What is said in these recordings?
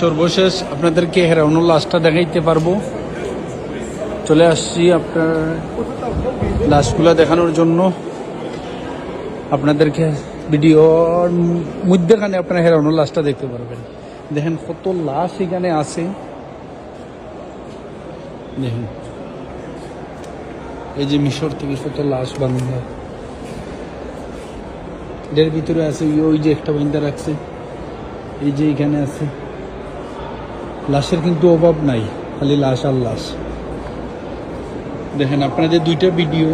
সর্বশেষ আপনাদেরকে হেরাউনুল লাশটা দেখাইতে পারবো। চলে আসছি আপনার লাশগুলা দেখানোর জন্য। আপনাদেরকে ভিডিওর মধ্যেখানে আপনারা হেরাউনুল লাশটা দেখতে পারবেন। দেখেন কত লাশ এখানে আছে, দেখেন এই যে মিশর থেকে কত লাশ বান্ধা, এর ভিতরে আছে ওই যে একটা বান্ধা রাখছে, এই যে এখানে আছে। লাশের কিন্তু অভাব নাই, খালি লাশ আর লাশ। দেখেন আপনাদের দুইটা ভিডিও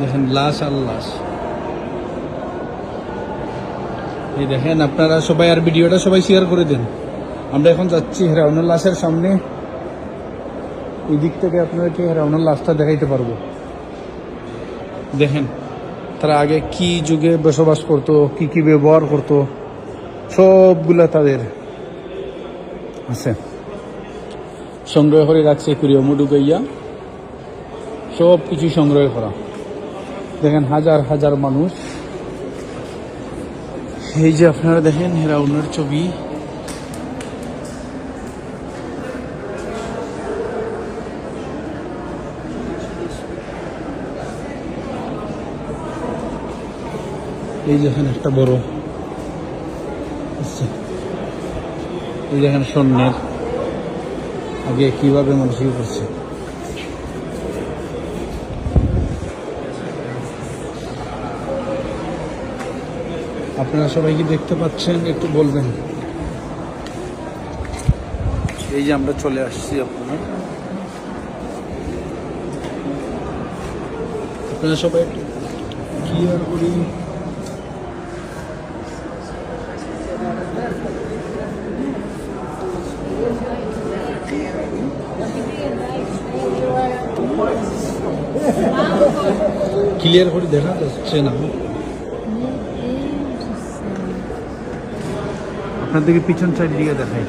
দেখেন, লাশ আর লাশ। এই দেখেন আপনারা সবাই, আর ভিডিওটা সবাই শেয়ার করে দেন। আমরা এখন যাচ্ছি হেরাউনুল লাশের সামনে। এই দিক থেকে আপনাদেরকে হেরাউনুল লাশটা দেখাইতে পারবো। দেখেন তারা আগে কি যুগে বসবাস করতো, কি কি ব্যবহার করতো, সবগুলা তাদের আছে, সংগ্রহ করে রাখছে কুরিয়মু ঢুকাইয়া, সব কিছু সংগ্রহ করা। দেখেন হাজার হাজার মানুষ। এই যে আপনারা দেখেন হেরাউনের ছবি, এই দেখেন একটা বড়, এই দেখেন স্বর্ণের আগে কিভাবে মানুষ করছে। আপনারা সবাই কি দেখতে পাচ্ছেন একটু বলবেন। এই যে আমরা চলে আসছি, আপনারা সবাই একটু ক্লিয়ার করি। ক্লিয়ার করে দেখা যাচ্ছে না, আপনাদেরকে পিছন সাইড দিকে দেখাই।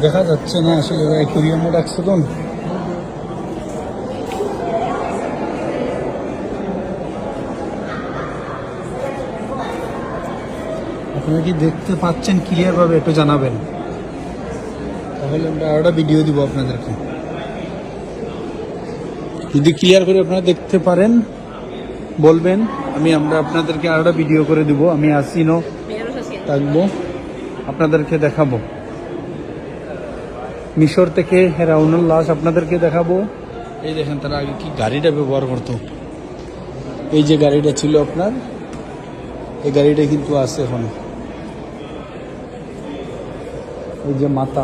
দেখা যাচ্ছে না আসলে, অ্যাকুয়ারিয়ামে রাখছে তো। আপনারা কি দেখতে পাচ্ছেন ক্লিয়ার ভাবে একটু জানাবেন, তাহলে আমরা আরোটা ভিডিও দিব আপনাদেরকে। যদি ক্লিয়ার করে আপনারা দেখতে পারেন বলবেন, আমরা আপনাদেরকে আরোটা ভিডিও করে দিব। আমি আসিনো থাকবো, আপনাদেরকে দেখাবো। মিশর থেকে হেরাউনুল লাশ আপনাদেরকে দেখাবো। এই দেখেন তারা আগে কি গাড়িটা ব্যবহার করতো। এই যে গাড়িটা ছিল আপনার, এই গাড়িটা কিন্তু আছে এখন। এই যে মাথা,